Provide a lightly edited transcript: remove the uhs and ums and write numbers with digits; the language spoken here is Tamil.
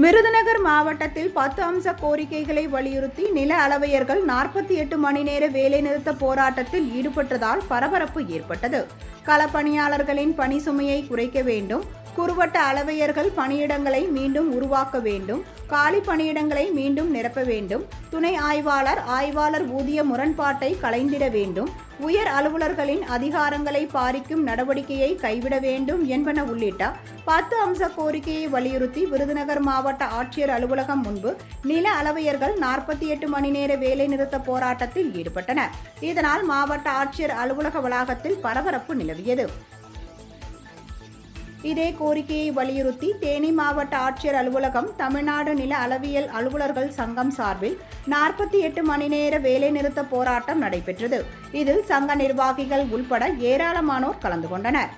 விருதுநகர் மாவட்டத்தில் 10 அம்ச கோரிக்கைகளை வலியுறுத்தி நில அளவையர்கள் 48 மணி நேர வேலைநிறுத்த போராட்டத்தில் ஈடுபட்டதால் பரபரப்பு ஏற்பட்டது. களப்பணியாளர்களின் பணி சுமையை குறைக்க வேண்டும், குறுவட்ட அளவையர்கள் பணியிடங்களை மீண்டும் உருவாக்க வேண்டும், காலி பணியிடங்களை மீண்டும் நிரப்ப வேண்டும், துணை ஆய்வாளர் ஊதிய முரண்பாட்டை களைந்திட வேண்டும், உயர் அலுவலர்களின் அதிகாரங்களை பாரிக்கும் நடவடிக்கையை கைவிட வேண்டும் என்பன உள்ளிட்ட 10 அம்ச கோரிக்கையை வலியுறுத்தி விருதுநகர் மாவட்ட ஆட்சியர் அலுவலகம் முன்பு நில அளவையர்கள் 48 மணி நேர வேலைநிறுத்த போராட்டத்தில் ஈடுபட்டனர். இதனால் மாவட்ட ஆட்சியர் அலுவலக வளாகத்தில் பரபரப்பு நிலவியது. இதே கோரிக்கையை வலியுறுத்தி தேனி மாவட்ட ஆட்சியர் அலுவலகம் தமிழ்நாடு நில அளவியல் அலுவலர்கள் சங்கம் சார்பில் 48 மணி நேர வேலைநிறுத்த போராட்டம் நடைபெற்றது. இதில் சங்க நிர்வாகிகள் உள்பட ஏராளமானோர் கலந்து கொண்டனர்.